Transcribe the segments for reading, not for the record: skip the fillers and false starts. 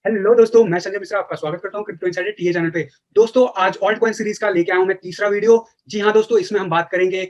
Hello दोस्तों, मैं संजय मिश्रा आपका स्वागत करता हूं क्रिप्टो इनसाइडर टीए चैनल पे। दोस्तों, आज ऑल्ट कॉइन सीरीज का लेके आया हूं मैं तीसरा वीडियो। जी हां दोस्तों, इसमें हम बात करेंगे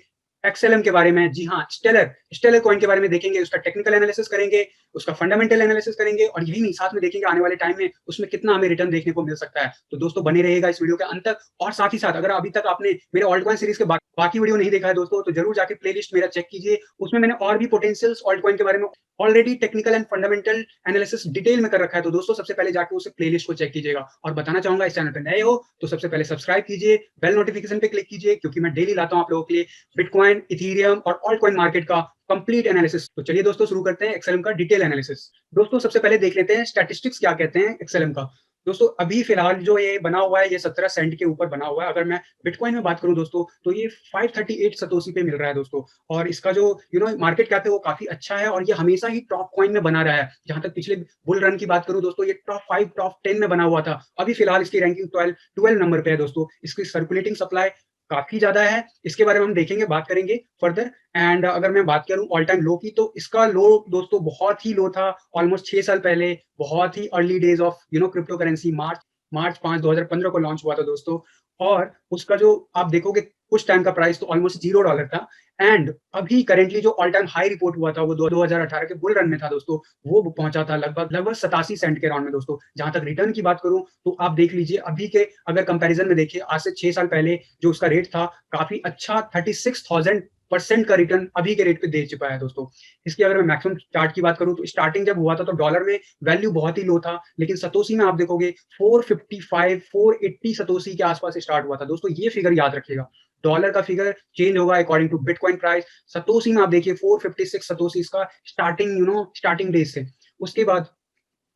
एक्सएलएम के बारे में। जी हां, स्टेलर स्टेलर कॉइन के बारे में देखेंगे, उसका टेक्निकल एनालिसिस करेंगे, उसका फंडामेंटल एनालिसिस करेंगे और यही नहीं, साथ में देखेंगे आने वाले टाइम में उसमें कितना हमें रिटर्न देखने को मिल सकता है। तो दोस्तों बने रहिएगा इस वीडियो के अंत तक। और साथ ही साथ अगर अभी तक आपने मेरे ऑल्ट कॉइन सीरीज के बाकी वीडियो नहीं देखा है दोस्तों, तो जरूर जाके प्लेलिस्ट मेरा चेक कीजिए। उसमें मैंने और भी पोटेंशियल्स ऑल्ट कॉइन के बारे में already technical and fundamental analysis detail में कर रखा है। तो दोस्तों सबसे पहले जाके उसे प्लेलिस्ट को चेक कीजिएगा। और बताना चाहूंगा, इस चैनल पे नए हो तो सबसे पहले सब्सक्राइब कीजिए, बेल नोटिफिकेशन पे क्लिक कीजिए, क्योंकि मैं डेली लाता हूं आप लोगों के लिए बिटकॉइन, इथेरियम और ऑल्ट कॉइन मार्केट का कंप्लीट एनालिसिस। तो चलिए दोस्तों शुरू करते हैं एक्सएलएम का डिटेल एनालिसिस। दोस्तों सबसे पहले देख लेते हैं स्टैटिस्टिक्स क्या कहते हैं एक्सएलएम का। दोस्तों अभी फिलहाल जो ये बना हुआ है, ये 17 सेंट के ऊपर बना हुआ है। अगर मैं बिटकॉइन में बात करूं दोस्तों, तो ये 538 सतोशी पे मिल रहा है दोस्तों। और इसका जो मार्केट कैप है वो काफी अच्छा है और ये हमेशा ही टॉप कॉइन में बना रहा है। जहां तक पिछले बुल रन की बात करूं दोस्तों, ये टॉप 5 टॉप 10 में बना हुआ था। अभी फिलहाल इसकी रैंकिंग 12 नंबर पे है दोस्तों। इसकी सर्कुलेटिंग सप्लाई काफी ज्यादा है। इसके बारे में हम देखेंगे, बात करेंगे फर्दर। एंड अगर मैं बात करूं ऑल टाइम लो की, तो इसका लो दोस्तों बहुत ही लो था ऑलमोस्ट 6 साल पहले। बहुत ही early days of cryptocurrency. March 5 2015 को लॉन्च हुआ था दोस्तों। और उसका जो आप देखोगे कुछ टाइम का प्राइस तो ऑलमोस्ट $0 था। एंड अभी करेंटली जो ऑल टाइम हाई रिपोर्ट हुआ था वो 2018 के बुल रन में था दोस्तों। वो पहुंचा था लगभग 87 सेंट के राउंड में दोस्तों। जहां तक रिटर्न की बात करूं, तो आप देख लीजिए अभी के अगर कंपैरिजन में देखिए, आज से 6 साल पहले जो उसका रेट था, काफी अच्छा 36,000% का रिटर्न अभी के रेट पे दे चुका है दोस्तों। इसकी अगर मैं मैक्सिमम चार्ट की बात करूं, तो स्टार्टिंग जब हुआ था तो डॉलर में वैल्यू बहुत ही लो था, लेकिन सतोशी में आप देखोगे 455 480 सतोशी के आसपास स्टार्ट हुआ था दोस्तों। ये फिगर याद रखिएगा, डॉलर का फिगर चेंज होगा according to bitcoin price. Satoshi में आप देखिए 456 सतोशी इसका स्टार्टिंग डेज से। उसके बाद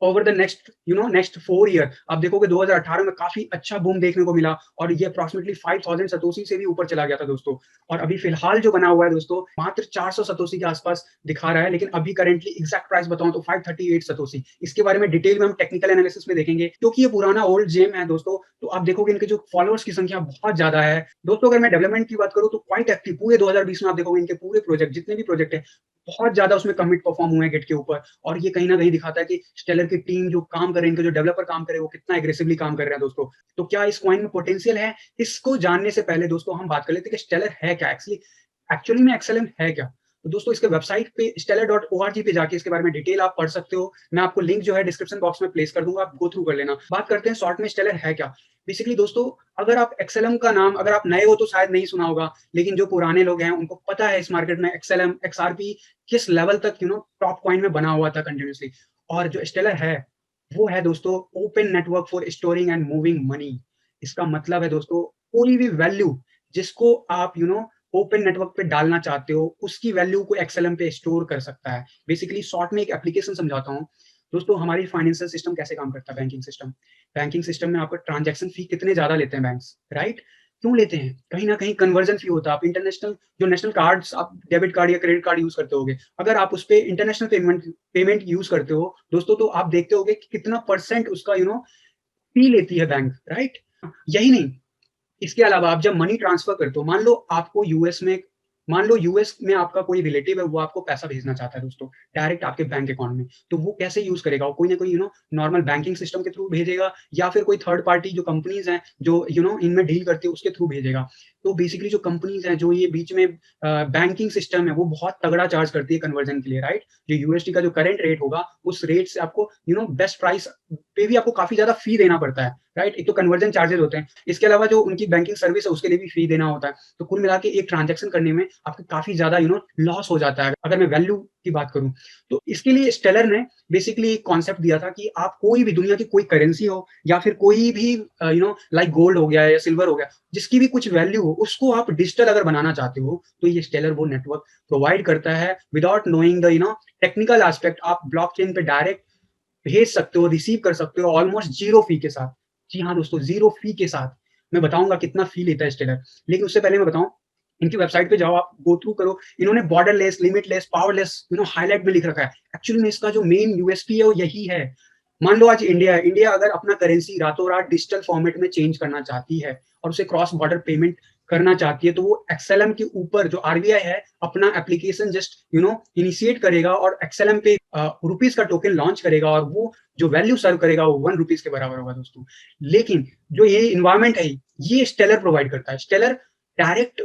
ओवर द नेक्स्ट 4 ईयर आप देखोगे 2018 में काफी अच्छा बूम देखने को मिला और ये अप्रोक्सीमेटली 5000 सतोशी से भी ऊपर चला गया था दोस्तों। और अभी फिलहाल जो बना हुआ है दोस्तों, मात्र 400 सतोशी के आसपास दिखा रहा है। लेकिन अभी करेंटली एग्जैक्ट प्राइस बताऊं तो 538 सतोशी। इसके बारे में डिटेल में हम टेक्निकल एनालिसिस में देखेंगे, क्योंकि ये पुराना ओल्ड जेम है दोस्तों। तो आप देखोगे इनके जो फॉलोअर्स की संख्या बहुत ज्यादा है दोस्तों। अगर मैं डेवलपमेंट की बात करूं तो क्वाइट एक्टिव, पूरे 2020 में आप देखोगे इनके पूरे प्रोजेक्ट, जितने भी प्रोजेक्ट है, बहुत ज्यादा उसमें कमिट परफॉर्म हुए हैं गेट के ऊपर। और ये कहीं ना कहीं दिखाता है कि स्टेलर की टीम जो काम कर रहे हैं, इनके जो डेवलपर काम कर रहे हैं, वो कितना एग्रेसिवली काम कर रहे हैं दोस्तों। तो क्या इस कॉइन में पोटेंशियल है? इसको जानने से पहले दोस्तों हम बात कर लेते हैं कि स्टेलर है क्या एक्चुअली में, एक्सएलएम है क्या। तो दोस्तों इसके वेबसाइट पे stellar.org पे जाके इसके बारे में डिटेल आप पढ़ सकते हो। मैं आपको लिंक जो है डिस्क्रिप्शन बॉक्स में प्लेस कर दूंगा, आप गो थ्रू कर लेना। बात करते हैं शॉर्ट में स्टेलर है क्या। बेसिकली दोस्तों, अगर आप एक्सएलएम का नाम, अगर आप नए हो तो शायद नहीं सुना होगा, लेकिन जो पुराने लोग हैं उनको पता है इस मार्केट में एक्सएलएम एक्सआरपी किस लेवल तक टॉप कॉइन में बना हुआ था कंटिन्यूसली। और जो स्टेलर है वो है दोस्तों open network for storing and moving money. इसका मतलब है दोस्तों, कोई भी वैल्यू जिसको आप ओपन नेटवर्क पे डालना चाहते हो, उसकी वैल्यू को एक्सएलएम पे स्टोर कर सकता है। बेसिकली शॉर्ट में एक एप्लीकेशन समझाता हूँ दोस्तों। हमारी फाइनेंशियल सिस्टम कैसे काम करता है, बैंकिंग सिस्टम में आपका ट्रांजैक्शन फी कितने ज्यादा लेते हैं बैंक्स, राइट? क्यों लेते हैं? कहीं ना कहीं कन्वर्जन फी होता है। आप इंटरनेशनल जो नेशनल कार्ड्स, आप डेबिट कार्ड या क्रेडिट कार्ड यूज करते होगे, अगर आप उस पर इंटरनेशनल पेमेंट यूज करते हो दोस्तों, तो आप देखते होगे कि कितना परसेंट उसका फी लेती है बैंक, राइट? यही नहीं, इसके अलावा आप जब मनी ट्रांसफर करते हो, मान लो यूएस में आपका कोई रिलेटिव है, वो आपको पैसा भेजना चाहता है दोस्तों डायरेक्ट आपके बैंक अकाउंट में, तो वो कैसे यूज करेगा? वो कोई ना कोई नॉर्मल बैंकिंग सिस्टम के थ्रू भेजेगा, या फिर कोई थर्ड पार्टी जो कंपनीज हैं जो इनमें डील करती है उसके थ्रू भेजेगा। तो बेसिकली जो कंपनीज हैं जो ये बीच में बैंकिंग सिस्टम है, वो बहुत तगड़ा चार्ज करती है कन्वर्जन के लिए, राइट? जो यूएसडी का जो करंट रेट होगा, उस रेट से आपको बेस्ट प्राइस पे भी आपको काफी ज्यादा फी देना पड़ता है, राइट? एक तो कन्वर्जन चार्जेस होते हैं, इसके अलावा जो उनकी बैंकिंग सर्विस है उसके लिए भी फी देना होता है। तो कुल मिला के एक ट्रांजेक्शन करने में आपको काफी ज्यादा लॉस हो जाता है। अगर मैं वैल्यू की बात करूं, तो इसके लिए स्टेलर ने बेसिकली एक कॉन्सेप्ट दिया था कि आप कोई भी दुनिया की कोई करेंसी हो, या फिर कोई भी लाइक गोल्ड हो गया या सिल्वर हो गया, जिसकी भी कुछ वैल्यू हो, उसको आप डिजिटल अगर बनाना चाहते हो, तो ये स्टेलर वो नेटवर्क प्रोवाइड करता है। Without knowing the technical aspect, आप ब्लॉकचेन पे डायरेक्ट भेज सकते हो, रिसीव कर सकते हो, ऑलमोस्ट जीरो फी के साथ। जी हाँ दोस्तों, जीरो फी के साथ। मैं बताऊंगा कितना फी लेता है स्टेलर, लेकिन उससे पहले मैं बताऊं, इनकी वेबसाइट पे जाओ, आप गो थ्रू करो। इन्होंने बॉर्डरलेस, लिमिटलेस, पावरलेस हाईलाइट में लिख रखा है। एक्चुअली में इसका जो मेन यूएसपी है वो यही है। मान लो आज इंडिया अगर अपना करेंसी रातों रात डिजिटल फॉर्मेट में चेंज करना चाहती है और उसे क्रॉस बॉर्डर पेमेंट करना चाहती है, तो वो एक्सएलएम के ऊपर जो आरबीआई है अपना एप्लीकेशन जस्ट इनिशिएट करेगा और एक्सएलएम पे रुपीज का टोकन लॉन्च करेगा, और वो जो वैल्यू सर्व करेगा वो 1 रुपीज़ के बराबर होगा दोस्तों। लेकिन जो ये एनवायरनमेंट है, ये स्टेलर प्रोवाइड करता है। स्टेलर डायरेक्ट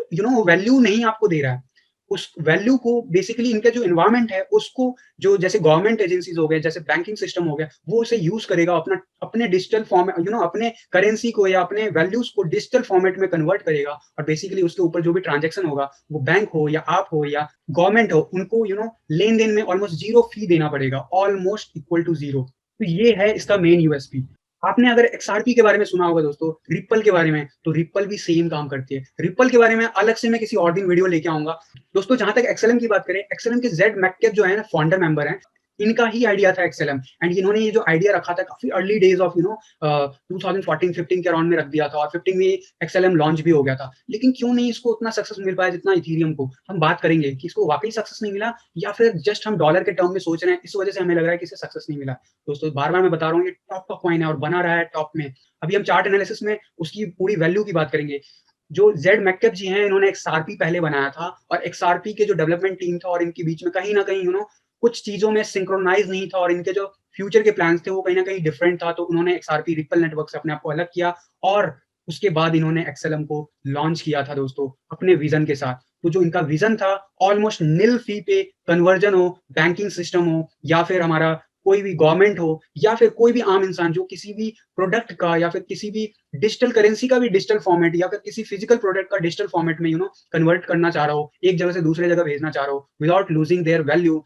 वैल्यू नहीं आपको दे रहा है। उस वैल्यू को बेसिकली इनका जो एनवायरनमेंट है उसको, जो जैसे गवर्नमेंट एजेंसीज हो गए, जैसे बैंकिंग सिस्टम हो गया, वो उसे यूज करेगा अपना अपने डिजिटल फॉर्म अपने करेंसी को या अपने वैल्यूज को डिजिटल फॉर्मेट में कन्वर्ट करेगा, और बेसिकली उसके ऊपर जो भी ट्रांजेक्शन होगा, वो बैंक हो या आप हो या गवर्नमेंट हो, उनको लेन देन में ऑलमोस्ट जीरो फी देना पड़ेगा, ऑलमोस्ट इक्वल टू जीरो। तो ये है इसका मेन यूएसपी। आपने अगर एक्सआरपी के बारे में सुना होगा दोस्तों, रिप्पल के बारे में, तो रिप्पल भी सेम काम करती है। रिप्पल के बारे में अलग से मैं किसी और दिन वीडियो लेके आऊंगा दोस्तों। जहां तक एक्सएलएम की बात करें, एक्सएलएम के जेड मैककेप जो है ना, फाउंडर मेंबर हैं, इनका ही आइडिया था एक्सएलएम, एंड इन्होंने ये जो आइडिया रखा था काफी अर्ली डेज ऑफ 2014-15 के अराउंड में रख दिया था, और 15 में एक्सएलएम लॉन्च भी हो गया था। लेकिन क्यों नहीं इसको उतना सक्सेस मिल पाया जितना इथेरियम को? हम बात करेंगे कि इसको वाकई सक्सेस नहीं मिला, या फिर जस्ट हम डॉलर के टर्म में सोच रहे हैं, इस वजह से हमें लग रहा है कि इसे सक्सेस नहीं मिला। दोस्तों बार बार मैं बता रहा हूँ, ये टॉप का कॉइन है और बना रहा है टॉप में। अभी हम चार्ट एनालिसिस में उसकी पूरी वैल्यू की बात करेंगे। जो जेड मैककेप जी हैं, इन्होंने एक्सआरपी पहले बनाया था, और एक्सआरपी के जो डेवलपमेंट टीम था और इनके बीच में कहीं ना कहीं कुछ चीजों में सिंक्रोनाइज नहीं था, और इनके जो फ्यूचर के प्लान्स थे वो कहीं ना कहीं डिफरेंट था। तो उन्होंने एक्सआरपी रिपल नेटवर्क से अपने आप को अलग किया, और उसके बाद इन्होंने एक्सएलएम को लॉन्च किया था दोस्तों, अपने विजन के साथ। तो जो इनका विजन था, ऑलमोस्ट निल फी पे कन्वर्जन हो, बैंकिंग सिस्टम हो, या फिर हमारा कोई भी गवर्नमेंट हो, या फिर कोई भी आम इंसान जो किसी भी प्रोडक्ट का या फिर किसी भी डिजिटल करेंसी का भी डिजिटल फॉर्मेट, या फिर किसी फिजिकल प्रोडक्ट का डिजिटल फॉर्मेट में कन्वर्ट करना चाह रहा हो, एक जगह से दूसरे जगह भेजना चाह रहा हो विदाउट लूजिंग देयर वैल्यू,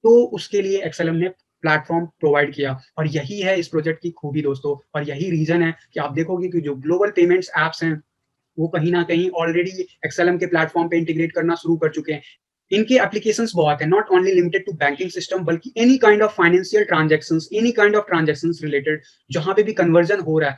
तो उसके लिए एक्सएलएम ने प्लेटफॉर्म प्रोवाइड किया। और यही है इस प्रोजेक्ट की खूबी दोस्तों, और यही रीजन है कि आप देखोगे कि जो ग्लोबल पेमेंट्स एप्स हैं, वो कहीं ना कहीं ऑलरेडी एक्सएलएम के प्लेटफॉर्म पे इंटीग्रेट करना शुरू कर चुके हैं। इनके एप्लीकेशंस बहुत है, not only limited to banking system, बल्कि any kind of financial transactions, any kind of transactions related, जहां पे भी कन्वर्जन हो रहा है,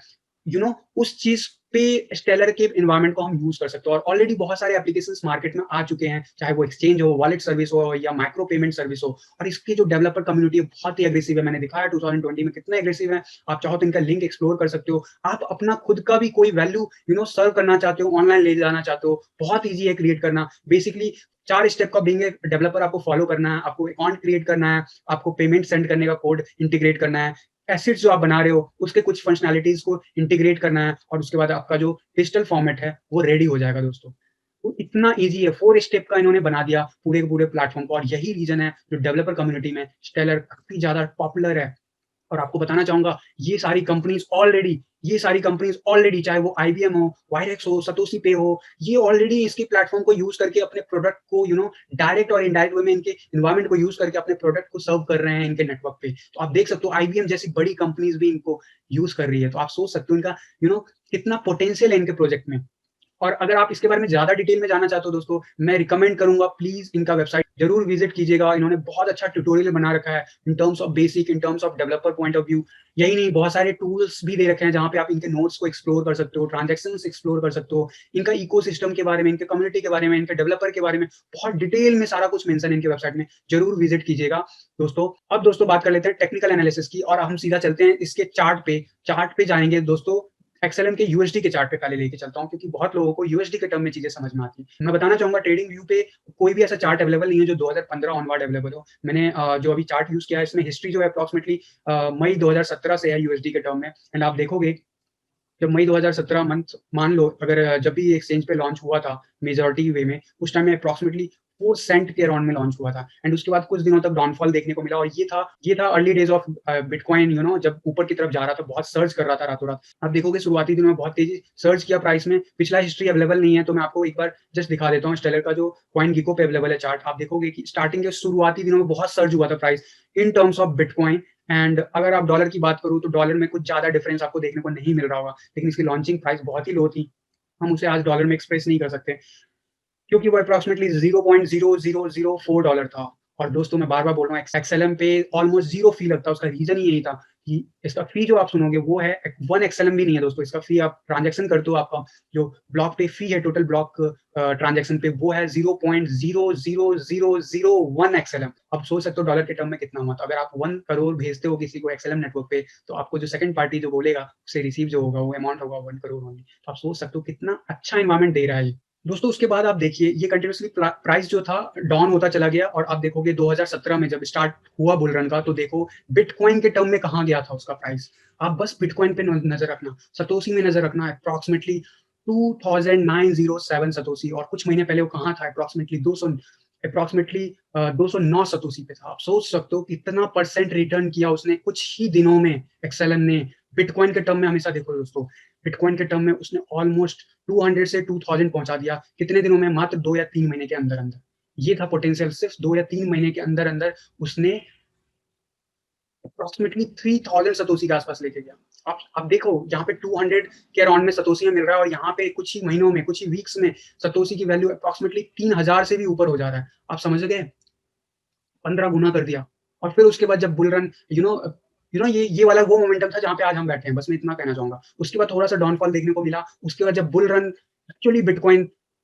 उस चीज पे स्टेलर के एनवायरनमेंट को हम यूज कर सकते हो। और ऑलरेडी बहुत सारे एप्लीकेशंस मार्केट में आ चुके हैं, चाहे वो एक्सचेंज हो, वॉलेट सर्विस हो, या माइक्रो पेमेंट सर्विस हो। और इसकी जो डेवलपर कम्युनिटी बहुत ही एग्रेसिव है, मैंने दिखाया 2020 में कितना एग्रेसिव है। आप चाहो तो इनका लिंक एक्सप्लोर कर सकते हो। आप अपना खुद का भी कोई वैल्यू सर्व करना चाहते हो, ऑनलाइन ले जाना चाहते हो, बहुत ईजी है क्रिएट करना। बेसिकली 4 स्टेप का बीइंग एक डेवलपर आपको फॉलो करना है। आपको अकाउंट क्रिएट करना है, आपको पेमेंट सेंड करने का कोड इंटीग्रेट करना है, एसेट्स जो आप बना रहे हो उसके कुछ फंक्शनैलिटीज को इंटीग्रेट करना है, और उसके बाद आपका जो डिजिटल फॉर्मेट है वो रेडी हो जाएगा दोस्तों। तो इतना ईजी है, 4 स्टेप का इन्होंने बना दिया पूरे के पूरे प्लेटफॉर्म को, और यही रीजन है जो डेवलपर कम्युनिटी में स्टेलर काफी ज्यादा पॉपुलर है। और आपको बताना चाहूंगा, ये सारी कंपनीज ऑलरेडी, चाहे वो आईबीएम हो, वायरेक्स हो, सतोशी पे हो, ये ऑलरेडी इसके प्लेटफॉर्म को यूज करके अपने प्रोडक्ट को डायरेक्ट और इनडायरेक्ट वे में इनके इन्वायरमेंट को यूज करके अपने प्रोडक्ट को सर्व कर रहे हैं इनके नेटवर्क पे। तो आप देख सकते हो आईबीएम जैसी बड़ी कंपनीज भी इनको यूज कर रही है। तो आप सोच सकते हो इनका कितना पोटेंशियल है इनके प्रोजेक्ट में। और अगर आप इसके बारे में ज्यादा डिटेल में जानना चाहते हो दोस्तों, मैं रिकमेंड करूंगा प्लीज इनका वेबसाइट जरूर विजिट कीजिएगा। इन्होंने बहुत अच्छा ट्यूटोरियल बना रखा है in terms of basic, in terms of developer point of view. यही नहीं, बहुत सारे टूल्स भी दे रखे हैं जहां पे आप इनके नोट्स को एक्सप्लोर कर सकते हो, ट्रांजेक्शन एक्सप्लोर कर सकते हो, इनका इकोसिस्टम के बारे में, इनके कम्युनिटी के बारे में, इनके डेवलपर के बारे में बहुत डिटेल में सारा कुछ मेंशन इनके वेबसाइट में, जरूर विजिट कीजिएगा दोस्तों। अब दोस्तों बात कर लेते हैं टेक्निकल एनालिसिस की, और हम सीधा चलते हैं इसके चार्ट पे जाएंगे दोस्तों। एक्सएलएम के यूएसडी के चार्ट पे पहले लेके चलता हूँ, क्योंकि बहुत लोगों को यूएसडी के टर्म में चीजें समझ में आती हैं। मैं बताना चाहूंगा, ट्रेडिंग व्यू पे कोई भी ऐसा चार्ट अवेलेबल नहीं है जो 2015 ऑनवर्ड अवेलेबल हो। मैंने जो अभी चार्ट यूज किया है, इसमें हिस्ट्री जो है अप्रोक्सीमेटली मई 2017 से है यूएसडी के टर्म में। एंड आप देखोगे, जब मई 2017 मंथ मान लो, अगर जब भी एक्सचेंज पे लॉन्च हुआ था मेजोरिटी वे में, उस टाइम में अप्रोक्सीमेटली 4 सेंट के अराउंड में लॉन्च हुआ था। एंड उसके बाद कुछ दिनों तक डाउनफॉल देखने को मिला, और ये था अर्ली डेज ऑफ बिटकॉइन, जब ऊपर की तरफ जा रहा था, बहुत सर्च कर रहा था रातों रात। आप देखोगे शुरुआती दिनों में बहुत तेजी सर्च किया प्राइस में। पिछला हिस्ट्री अवेलेबल नहीं है, तो मैं आपको एक बार जस्ट दिखा देता हूँ। स्टेलर का जो कॉइन गिको पे अवेलेबल है चार्ट, आप देखोगे कि स्टार्टिंग के शुरुआती दिनों में बहुत सर्च हुआ था price in terms of bitcoin. And अगर आप डॉलर की बात करूँ, तो डॉलर में कुछ ज्यादा डिफरेंस आपको देखने को नहीं मिल रहा होगा, लेकिन इसकी लॉन्चिंग प्राइस बहुत ही लो थी। हम उसे आज डॉलर में एक्सप्रेस नहीं कर सकते, क्योंकि वो अप्रोक्सीमेटली $0.0004 था। और दोस्तों मैं बार बार बोल रहा हूँ, एक्सएलएम पे ऑलमोस्ट जीरो फी लगता है। उसका रीजन ही यही था कि इसका फी जो आप सुनोगे वो है 1 एक्सएलएम भी नहीं है दोस्तों। इसका फी आप ट्रांजेक्शन करते हो, आपका जो ब्लॉक पे फी है टोटल ब्लॉक ट्रांजेक्शन पे, वो है 0.00001 एक्सएलएम। अब सोच सकते हो डॉलर के टर्म में कितना हुआ। तो अगर आप 1 करोड़ भेजते हो किसी को एक्सएलएम नेटवर्क पे, तो आपको जो सेकंड पार्टी जो बोलेगा, उससे रिसीव जो होगा वो अमाउंट होगा 1 करोड़ ओनली। तो आप सोच सकते हो कितना अच्छा इन्वायरमेंट दे रहा है ये दोस्तों उसके बाद आप देखिए ये कंटिन्यूअसली प्राइस जो था डाउन होता चला गया और आप देखोगे 2017 में जब स्टार्ट हुआ बुल रन का तो देखो बिटकॉइन के टर्म में कहाँ गया था उसका प्राइस। आप बस बिटकॉइन पे नजर रखना, सतोशी में नजर रखना, अप्रोक्सीमेटली 2907 सतोशी, और कुछ महीने पहले वो कहाँ था, अप्रोक्सीमेटली 209 सतोशी पे था। आप सोच सकते हो कितना परसेंट रिटर्न किया उसने कुछ ही दिनों में एक्सएलएम ने। बिटकॉइन के टर्म में हमेशा देखो दोस्तों, बिटकॉइन के टर्म में उसने ऑलमोस्ट 200 से 2000 पहुंचा दिया कितने दिनों में, मात्र 2 या 3 महीने के अंदर अंदर। ये था पोटेंशियल, सिर्फ 2 या 3 महीने के अंदर अंदर उसने अप्रोक्सीमेटली 3000 सतोशी के आसपास लेके गया। आप देखो यहाँ पे 200 के अराउंड में सतोशी में मिल रहा है और यहाँ पे कुछ ही महीनों में, कुछ ही वीक्स में सतोशी की वैल्यू अप्रोक्सीमेटली 3000 से भी ऊपर हो जा रहा है। आप समझ गए, 15 गुना कर दिया। और फिर उसके बाद जब बुल रन ये वाला वो मोमेंटम था जहाँ पे आज हम बैठे हैं, बस मैं इतना कहना चाहूंगा। उसके बाद थोड़ा सा डाउनफॉल देखने को मिला। उसके बाद जब बुल रन एक्चुअली बिटकॉइन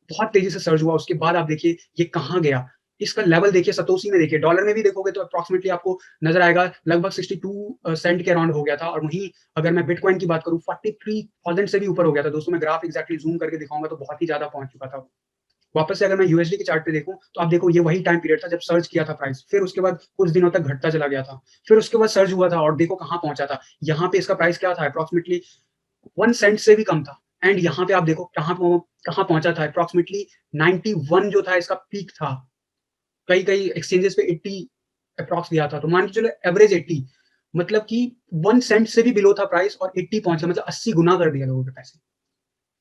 बहुत तेजी से सर्ज हुआ, उसके बाद आप देखिए ये कहाँ गया। इसका लेवल देखिए, सतोशी में देखिए, डॉलर में भी देखोगे तो अप्रोक्सीमेटली आपको नजर आएगा लगभग 62 सेंट के अराउंड हो गया था। और वहीं अगर मैं बिटकॉइन की बात करूं 43,000 से भी ऊपर हो गया था। दोस्तों मैं ग्राफ एक्जैक्टली जूम करके दिखाऊंगा तो बहुत ही ज्यादा पहुंच चुका था। वापस से अगर मैं यूएसडी के चार्ट पे देखूं तो आप देखो ये वही टाइम पीरियड था जब सर्च किया था प्राइस, फिर उसके बाद कुछ दिनों तक घटता चला गया था, फिर उसके बाद सर्च हुआ था और देखो कहाँ पहुंचा था। यहाँ पे इसका प्राइस क्या था, अप्रोक्सीमेटली 1 सेंट से भी कम था। एंड यहाँ पे आप देखो कहाँ पहुंचा था, अप्रोक्सीमेटली 91 जो था इसका पीक था। कई कई एक्सचेंजेस पे 80 अप्रॉक्स दिया था, तो मान के चलो एवरेज 80, मतलब कि 1 सेंट से भी बिलो था प्राइस और 80 पहुंचा, मतलब 80 गुना कर दिया लोगों के पैसे।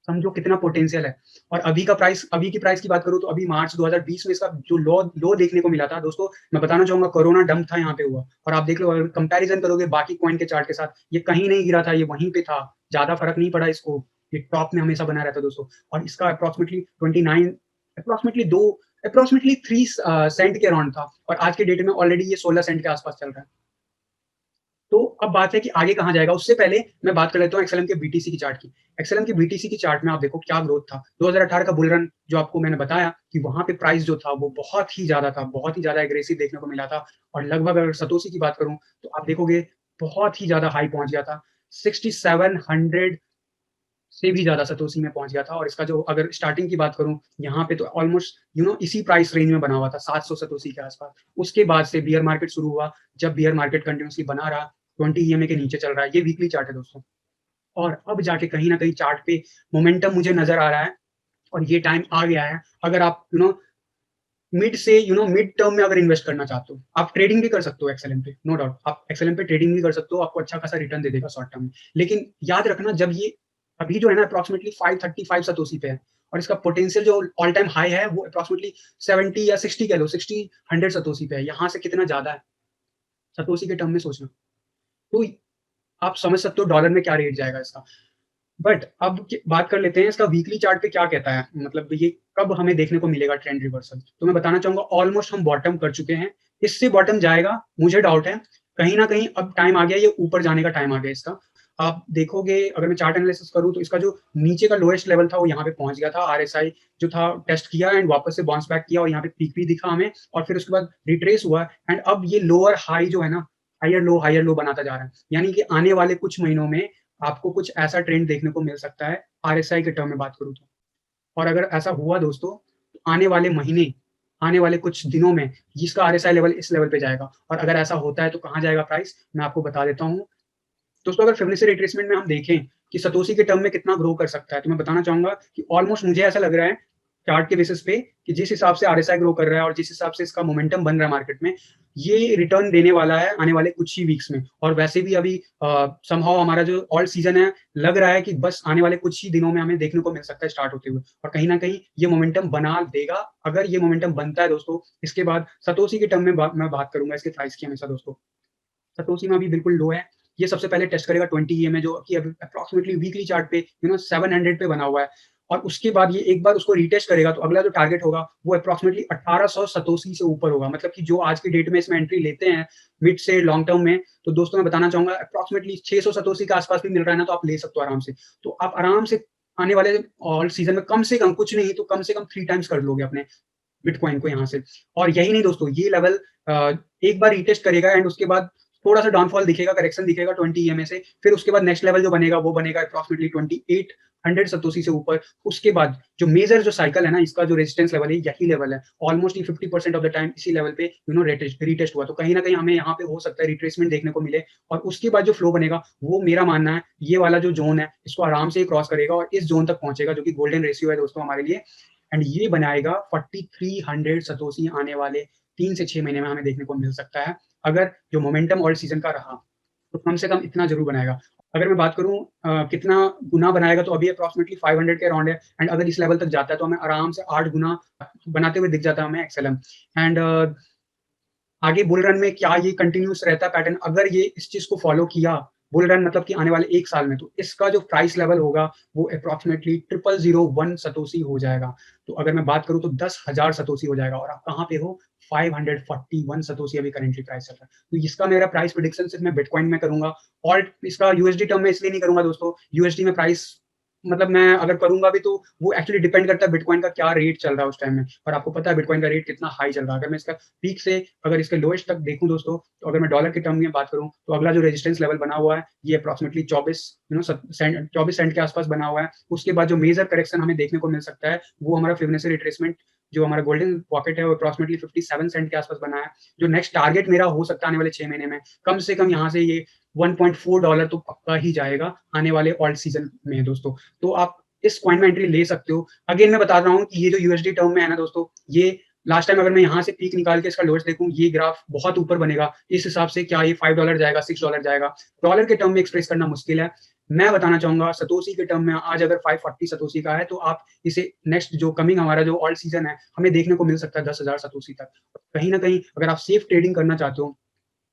समझो कितना पोटेंशियल है। और अभी की प्राइस की बात करूं तो अभी मार्च 2020 में इसका जो लो देखने को मिला था दोस्तों, मैं बताना चाहूंगा कोरोना डंप था यहाँ पे हुआ। और आप देख लो, अगर कंपैरिजन करोगे बाकी कॉइन के चार्ट के साथ, ये कहीं नहीं गिरा था, ये वहीं पे था, ज्यादा फर्क नहीं पड़ा इसको। ये टॉप में हमेशा बना रहता दोस्तों। और इसका अप्रोक्सीमेटली 29 अप्रोक्सीमेटली दो अप्रोक्सीमेटली 3 सेंट के अराउंड था और आज के डेट में ऑलरेडी ये 16 सेंट के आसपास चल रहा है। तो अब बात है कि आगे कहाँ जाएगा। उससे पहले मैं बात कर लेता हूँ एक्सएलएम के बीटीसी की चार्ट की। एक्सएलएम के बीटीसी की चार्ट में आप देखो क्या ग्रोथ था। 2018 का बुल रन जो आपको मैंने बताया कि वहां पे प्राइस जो था वो बहुत ही ज्यादा था, बहुत ही ज्यादा एग्रेसिव देखने को मिला था। और लगभग अगर सतोशी की बात करूं तो आप देखोगे बहुत ही ज्यादा हाई पहुंच गया था, 6700 से भी ज्यादा सतोशी में पहुंच गया था। और इसका जो अगर स्टार्टिंग की बात करूं यहाँ पे तो ऑलमोस्ट इसी प्राइस रेंज में बना हुआ था, 700 सतोशी के आसपास। उसके बाद से बियर मार्केट शुरू हुआ, जब बियर मार्केट कंटिन्यूसली बना रहा, 20 ईएमए के नीचे चल रहा है। ये वीकली चार्ट है दोस्तों। और अब जाके कहीं ना कहीं चार्ट पे मोमेंटम मुझे नजर आ रहा है और ये टाइम आ गया है। अगर आप मिड टर्म में अगर इन्वेस्ट करना चाहते हो, आप ट्रेडिंग भी कर सकते हो एक्सएलएम पे, नो डाउट आप एक्सएलएम पे ट्रेडिंग भी कर सकते हो, आपको अच्छा खासा रिटर्न दे देगा शॉर्ट टर्म में। लेकिन याद रखना, जब ये अभी जो है ना अप्रोक्सीमेटली 535 सतोशी पे है और इसका पोटेंशियल जो ऑल टाइम हाई है वो अप्रोक्सीमेटली 70 या 60 कह लो, 100 सतोशी पे है। यहाँ से कितना ज्यादा है सतोशी के टर्म में सोचना, तो आप समझ सकते हो डॉलर में क्या रेट जाएगा इसका। बट अब बात कर लेते हैं इसका वीकली चार्ट पे क्या कहता है, मतलब ये कब हमें देखने को मिलेगा ट्रेंड रिवर्सल। तो मैं बताना चाहूंगा ऑलमोस्ट हम बॉटम कर चुके हैं, इससे बॉटम जाएगा मुझे डाउट है। कहीं ना कहीं अब टाइम आ गया, ये ऊपर जाने का टाइम आ गया इसका। आप देखोगे अगर मैं चार्ट एनालिसिस करूं तो इसका जो नीचे का लोएस्ट लेवल था वो यहाँ पे पहुंच गया था। आरएसआई जो था टेस्ट किया एंड वापस से बाउंस बैक किया और यहाँ पे पीक भी दिखा हमें, और फिर उसके बाद रिट्रेस हुआ एंड अब ये लोअर हाई जो है ना, हायर लो बनाता जा रहा है। यानी कि आने वाले कुछ महीनों में आपको कुछ ऐसा ट्रेंड देखने को मिल सकता है आरएसआई के टर्म में बात करूं तो। और अगर ऐसा हुआ दोस्तों तो आने वाले महीने, आने वाले कुछ दिनों में जिसका आरएसआई लेवल इस लेवल पे जाएगा। और अगर ऐसा होता है तो कहाँ जाएगा प्राइस, मैं आपको बता देता हूँ दोस्तों। अगर फिबोनाची रिट्रेसमेंट में हम देखें कि सतोशी के टर्म में कितना ग्रो कर सकता है, तो मैं बताना चाहूंगा कि ऑलमोस्ट मुझे ऐसा लग रहा है चार्ट के बेसिस पे कि जिस हिसाब से आरएसआई ग्रो कर रहा है और जिस हिसाब से इसका मोमेंटम बन रहा है मार्केट में, ये रिटर्न देने वाला है आने वाले कुछ ही वीक्स में। और वैसे भी अभी समहाउ हमारा जो ऑल सीजन है, लग रहा है कि बस आने वाले कुछ ही दिनों में हमें देखने को मिल सकता है स्टार्ट होते हुए। और कहीं ना कहीं ये मोमेंटम बना देगा। अगर ये मोमेंटम बनता है दोस्तों, इसके बाद सतोशी के टर्म में मैं बात करूंगा इसके प्राइस की हमेशा दोस्तों। सतोशी में अभी बिल्कुल लो है। ये सबसे पहले टेस्ट करेगा 20 ईएमए जो कि अप्रोक्सीमेटली वीकली चार्ट पे 700 पे बना हुआ है। और उसके बाद ये एक बार उसको रीटेस्ट करेगा तो अगला जो टारगेट होगा वो अप्रोक्सीमेटली 1800 सतोशी से ऊपर होगा। मतलब कि जो आज की डेट में इसमें एंट्री लेते हैं मिड से लॉन्ग टर्म में, तो दोस्तों मैं बताना चाहूंगा अप्रोक्सीमेटली 600 सतोशी के आसपास भी मिल रहा है ना, तो आप ले सकते हो आराम से। तो आप आराम से आने वाले ऑल सीजन में कम से कम, कुछ नहीं तो कम से कम 3 टाइम्स कर लोगे अपने बिटकॉइन को यहाँ से। और यही नहीं दोस्तों, ये लेवल एक बार रीटेस्ट करेगा एंड उसके बाद थोड़ा सा डाउनफॉल दिखेगा, करेक्शन दिखेगा 20 ईएमए से, फिर उसके बाद नेक्स्ट लेवल जो बनेगा वो बनेगा अप्रॉक्सिमेटली 2800 सतोशी से ऊपर। उसके बाद जो मेजर जो साइकिल है ना, इसका जो रेजिस्टेंस लेवल है यही लेवल है। ऑलमोस्ट 50% ऑफ द टाइम इसी लेवल पे रीटेस्ट हुआ, तो कहीं ना कहीं हमें यहाँ पे हो सकता है रिट्रेसमेंट देखने को मिले। और उसके बाद जो फ्लो बनेगा वो मेरा मानना है ये वाला जो जोन है इसको आराम से क्रॉस करेगा और इस जोन तक पहुंचेगा, जो कि गोल्डन रेशियो है दोस्तों हमारे लिए। एंड ये बनाएगा 4300 सतोशी आने वाले 3 से 6 महीने में हमें देखने को मिल सकता है, अगर जो मोमेंटम ऑल सीजन का रहा तो कम से कम इतना जरूर बनाएगा। अगर मैं बात करूं कितना गुना बनाएगा, तो अभी अप्रॉक्सिमेटली 500 के अराउंड है। एंड अगर इस लेवल तक जाता है तो हमें आराम से 8 गुना बनाते हुए दिख जाता है हमें एक्सएलएम। एंड आगे बुल रन में क्या ये कंटिन्यूस रहता पैटर्न, अगर ये इस चीज को फॉलो किया बुल रन मतलब कि आने वाले 1 साल में, तो इसका जो प्राइस लेवल होगा वो अप्रॉक्सिमेटली 0001 सतोशी हो जाएगा। तो अगर मैं बात करूं तो 10,000 सतोशी हो जाएगा, और आप कहाँ पे हो, 541 सतोशी अभी करेंटली प्राइस चल रहा है। तो इसका मेरा प्राइस प्रिडिक्शन सिर्फ मैं बिटकॉइन में करूंगा, और इसका यूएसडी टर्म में इसलिए नहीं करूंगा दोस्तों। यूएसडी में प्राइस मतलब मैं अगर करूंगा भी तो वो एक्चुअली डिपेंड करता है बिटकॉइन का क्या रेट चल रहा है उस टाइम में, और आपको पता है बिटकॉइन का रेट कितना हाई चल रहा है। अगर मैं इसका पीक से अगर इसके लोएस्ट तक देखूं दोस्तों, तो अगर मैं डॉलर के टर्म में बात करूं तो अगला जो रेजिस्टेंस लेवल बना हुआ है ये अप्रॉक्सिमेटली 24 सेंट के आसपास बना हुआ है। उसके बाद जो मेजर करेक्शन हमें देखने को मिल सकता है वो हमारा फिबोनाची रिट्रेसमेंट जो हमारा गोल्डन पॉकेट है वो अप्रॉक्सिमेटली 57 सेंट के आसपास बना है। जो नेक्स्ट टारगेट मेरा हो सकता है आने वाले 6 महीने में, कम से कम यहाँ से ये $1.4 तो पक्का ही जाएगा आने वाले ऑल्ट सीजन में दोस्तों। तो आप इस पॉइंट में एंट्री ले सकते हो। अगेन मैं बता रहा हूँ कि ये जो यूएसडी टर्म में है ना दोस्तों, ये लास्ट टाइम अगर मैं यहाँ से पीक निकाल के इसका लोएस्ट देखूं, ये ग्राफ बहुत ऊपर बनेगा। इस हिसाब से क्या ये $5 जाएगा, $6 जाएगा, डॉलर के टर्म में एक्सप्रेस करना मुश्किल है। मैं बताना चाहूंगा सतोशी के टर्म में आज अगर 540 सतोशी का है, तो आप इसे नेक्स्ट जो कमिंग हमारा जो ऑल सीजन है हमें देखने को मिल सकता है 10,000 सतोशी तक। कहीं ना कहीं अगर आप सेफ ट्रेडिंग करना चाहते हो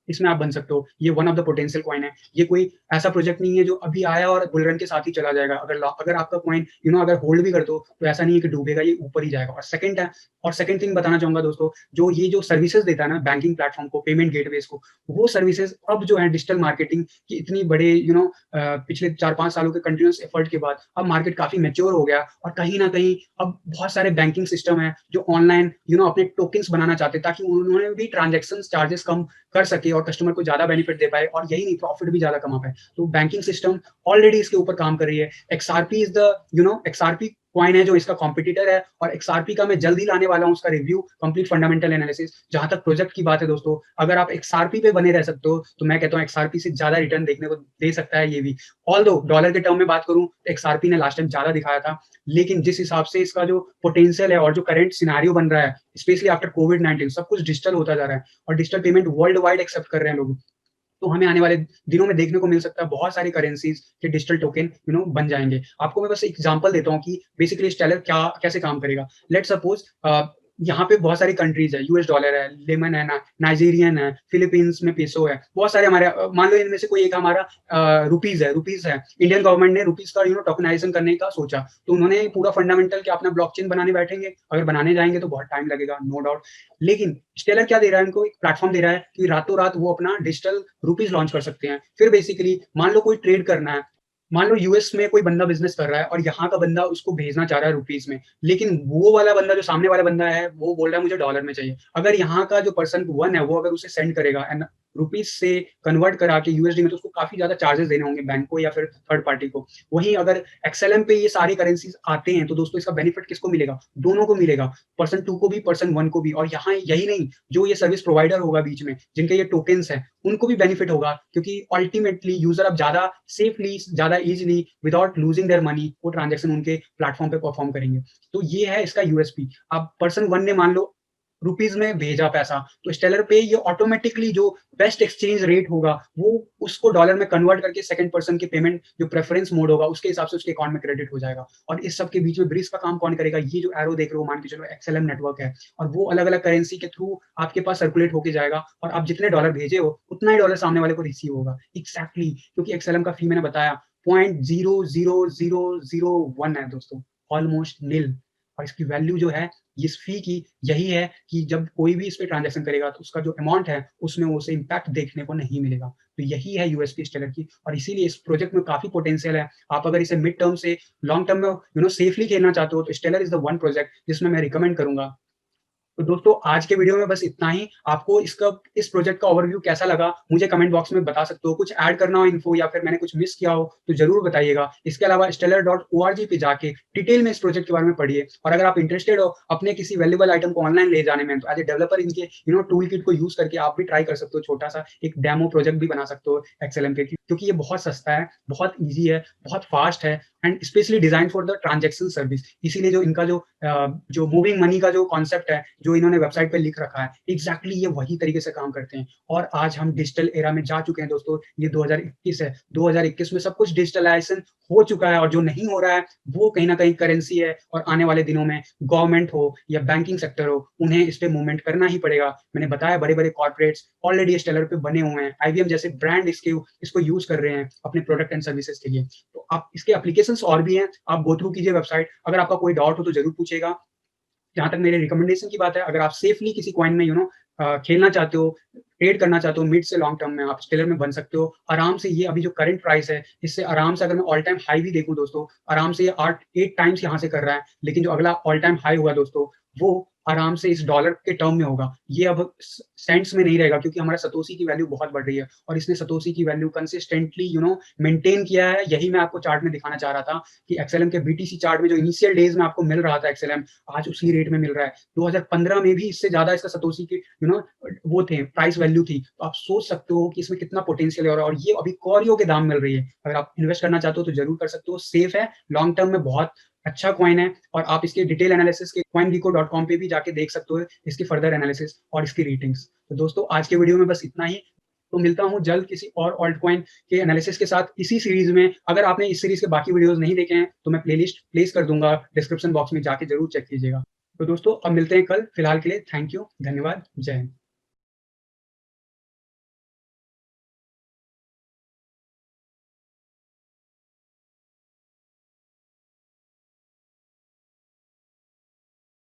इसमें आप बन सकते हो। ये one of the potential coin है। ये कोई ऐसा प्रोजेक्ट नहीं है जो अभी आया और बुल रन के साथ ही चला जाएगा। अगर आपका कॉइन अगर होल्ड भी कर दो तो ऐसा नहीं है कि डूबेगा, ये ऊपर ही जाएगा। और सेकंड थिंग बताना चाहूंगा दोस्तों, जो ये जो सर्विसेज देता है ना बैंकिंग प्लेटफॉर्म को, पेमेंट गेटवेज को, वो सर्विसेज अब जो है डिजिटल मार्केटिंग की इतनी बड़े पिछले 4-5 सालों के कंटिन्यूस एफर्ट के बाद अब मार्केट काफी मेच्योर हो गया, और कहीं ना कहीं अब बहुत सारे बैंकिंग सिस्टम है जो ऑनलाइन अपने टोकन्स बनाना चाहते हैं, ताकि उन्होंने भी ट्रांजेक्शन चार्जेस कम कर सके और कस्टमर को ज्यादा बेनिफिट दे पाए, और यही नहीं प्रॉफिट भी ज्यादा कमा पाए। तो बैंकिंग सिस्टम ऑलरेडी इसके ऊपर काम कर रही है। XRP is the XRP coin है जो इसका कॉम्पिटिटर है, और एक्सआरपी का मैं जल्द ही लाने वाला हूं उसका रिव्यू, कंप्लीट फंडामेंटल एनालिसिस। जहां तक प्रोजेक्ट की बात है दोस्तों, अगर आप एक्सआरपी पे बने रह सकते हो तो मैं कहता हूं एक्सआरपी से ज्यादा रिटर्न देखने को दे सकता है ये भी। ऑल दो डॉलर के टर्म में बात करूं तो एक्सआरपी ने लास्ट टाइम ज्यादा दिखाया था, लेकिन जिस हिसाब से इसका जो पोटेंशियल है और जो करंट सिनारियो बन रहा है, स्पेशली आफ्टर कोविड-19 सब कुछ डिजिटल होता जा रहा है और digital payment world wide accept कर रहे हैं लोग। तो हमें आने वाले दिनों में देखने को मिल सकता है बहुत सारी करेंसीज के डिजिटल टोकन बन जाएंगे। आपको मैं बस एग्जांपल देता हूँ कि बेसिकली स्टेलर क्या कैसे काम करेगा। लेट सपोज यहाँ पे बहुत सारी कंट्रीज है, यूएस डॉलर है, लेमन है ना, नाइजीरियन है, फिलीपींस में पेसो है, बहुत सारे हमारे मान लो इनमें से कोई एक हमारा रुपीज है। इंडियन गवर्नमेंट ने रुपीज का टोकनाइजेशन करने का सोचा, तो उन्होंने पूरा फंडामेंटल क्या अपना ब्लॉकचेन बनाने बैठेंगे। अगर बनाने जाएंगे तो बहुत टाइम लगेगा, नो डाउट। लेकिन स्टेलर क्या दे रहा है इनको, एक प्लेटफॉर्म दे रहा है कि रातों रात वो अपना डिजिटल रुपीज लॉन्च कर सकते हैं। फिर बेसिकली मान लो कोई ट्रेड करना है, मान लो यूएस में कोई बंदा बिजनेस कर रहा है और यहाँ का बंदा उसको भेजना चाह रहा है रुपीज में, लेकिन वो वाला बंदा जो सामने वाला बंदा है वो बोल रहा है मुझे डॉलर में चाहिए। अगर यहाँ का जो पर्सन 1 है वो अगर उसे सेंड करेगा एंड रुपीज से कन्वर्ट करा के यूएसडी में, तो उसको काफी ज्यादा चार्जेस देने होंगे बैंक को या फिर थर्ड पार्टी को। वहीं अगर एक्सएलएम पे ये सारी करेंसीज आते हैं तो दोस्तों इसका बेनिफिट किसको मिलेगा, दोनों को मिलेगा, पर्सन 2 को भी पर्सन 1 को भी। और यहाँ यही नहीं, जो ये सर्विस प्रोवाइडर होगा बीच में जिनके ये टोकन्स है उनको भी बेनिफिट होगा, क्योंकि अल्टीमेटली यूजर अब ज्यादा सेफली, ज्यादा easily, without losing their money वो ट्रांजेक्शन उनके प्लेटफॉर्म पे परफॉर्म करेंगे। तो ये है इसका यूएसपी। अब पर्सन 1 ने मान लो रुपीज में भेजा पैसा, तो स्टेलर पे ये ऑटोमेटिकली जो बेस्ट एक्सचेंज रेट होगा वो उसको डॉलर में कन्वर्ट करके सेकंड पर्सन के पेमेंट जो प्रेफरेंस मोड होगा उसके हिसाब से उसके अकाउंट में क्रेडिट हो जाएगा। और इस सब के बीच में ब्रिज का काम कौन करेगा, ये जो एरो देख रहे हो मान के चलो एक्सएलएम नेटवर्क है, और वो अलग अलग करेंसी के थ्रू आपके पास सर्कुलेट होके जाएगा, और आप जितने डॉलर भेजे हो उतना ही डॉलर सामने वाले को रिसीव होगा। एग्जैक्टली क्योंकि एक्सएलएम का फी मैंने बताया 0.00001 है दोस्तों, ऑलमोस्ट नील। और इसकी वैल्यू जो है इस फी की यही है कि जब कोई भी इस पे ट्रांजैक्शन करेगा तो उसका जो अमाउंट है उसमें उसे इम्पैक्ट देखने को नहीं मिलेगा। तो यही है यूएसपी स्टेलर की, और इसीलिए इस प्रोजेक्ट में काफी पोटेंशियल है। आप अगर इसे मिड टर्म से लॉन्ग टर्म में सेफली खेलना चाहते हो तो Stellar is the one project जिसमें मैं रिकमेंड करूंगा तो दोस्तों आज के वीडियो में बस इतना ही। आपको इस प्रोजेक्ट का ओवरव्यू कैसा लगा मुझे कमेंट बॉक्स में बता सकते हो। कुछ ऐड करना हो इन्फो या फिर मैंने कुछ मिस किया हो तो ज़रूर बताइएगा। इसके अलावा stellar.org पे जाके डिटेल में इस प्रोजेक्ट के बारे में पढ़िए और अगर आप इंटरेस्टेड हो अपने किसी वैल्यूएबल आइटम को ऑनलाइन ले जाने में तो एज़ अ डेवलपर इनके टूल किट को यूज़ करके आप भी ट्राई कर सकते हो। छोटा-सा एक डेमो प्रोजेक्ट भी बना सकते हो एक्सएलएम के क्योंकि ये बहुत सस्ता है, बहुत ईज़ी है, बहुत फास्ट है and specially design for the transaction service. इसीलिए जो इनका जो मूविंग मनी का जो कॉन्सेप्ट है, जो इन्होंने वेबसाइट पे लिख रखा है, एग्ज़ैक्टली ये वही तरीके से काम करते हैं। और आज हम डिजिटल एरा में जा चुके हैं दोस्तों, ये 2021 है। 2021 में सब कुछ डिजिटलाइज़ेशन हो चुका है और जो नहीं हो रहा है, वो कहीं न कहीं करेंसी है और आने वाले दिनों में गवर्नमेंट हो या बैंकिंग सेक्टर हो, उन्हें इस पे मूवमेंट करना ही पड़ेगा। मैंने बताया बड़े-बड़े कॉर्पोरेट्स ऑलरेडी स्टेलर पे बने हुए हैं। आईबीएम जैसे ब्रांड इसको यूज़ कर रहे हैं अपने प्रोडक्ट एंड सर्विसेज़ के लिए। तो आप इसके एप्लीकेशंस और भी हैं, आप गो थ्रू कीजिए वेबसाइट। अगर आपका कोई डाउट हो तो ज़रूर पूछिएगा। जहाँ तक मेरे रिकमेंडेशन की बात है, अगर आप सेफली किसी कॉइन में खेलना चाहते हो, ट्रेड करना चाहते हो मिड से लॉन्ग टर्म में, आप स्टेलर में बन सकते हो। आराम से ये अभी जो करंट प्राइस है, इससे आराम से अगर मैं ऑल टाइम हाई भी देखूँ दोस्तों, आराम से ये 8 टाइम्स यहाँ से कर रहा है। लेकिन जो अगला ऑल टाइम हाई होगा दोस्तों, वो आराम से इस डॉलर के टर्म में होगा। ये अब स सेंट्स में नहीं रहेगा क्योंकि हमारा सतोशी की वैल्यू बहुत बढ़ रही है और इसने सतोशी की वैल्यू कंसिस्टेंटली मेंटेन किया है। यही मैं आपको चार्ट में दिखाना चाह रहा था कि एक्सएलएम के बीटीसी चार्ट में जो इनिशियल डेज़ में आपको मिल रहा था एक्सएलएम, आज उसी रेट में मिल रहा है। 2015 में भी इससे ज़्यादा इसका सतोशी की वो थे, प्राइस वैल्यू थी। तो आप सोच सकते हो कि इसमें कितना पोटेंशियल है और ये अभी कौड़ियों के दाम मिल रही है। अगर आप इन्वेस्ट करना चाहते हो तो ज़रूर कर सकते हो, सेफ है, लॉन्ग टर्म में बहुत अच्छा कॉइन है और आप इसके डिटेल एनालिसिस के coingeeko.com पे भी जाके देख सकते हो इसकी फर्दर एनालिसिस और इसकी रेटिंग्स। तो दोस्तों आज के वीडियो में बस इतना ही। तो मिलता हूँ जल्द किसी और ऑल्ट कॉइन के एनालिसिस के साथ इसी सीरीज़ में। अगर आपने इस सीरीज़ के बाकी वीडियोज़ नहीं देखे हैं तो मैं प्लेलिस्ट प्लेस कर दूँगा डिस्क्रिप्शन बॉक्स में जाके ज़रूर चेक कीजिएगा। तो दोस्तों अब मिलते हैं कल, फिलहाल के लिए थैंक यू, धन्यवाद, जय हिंद।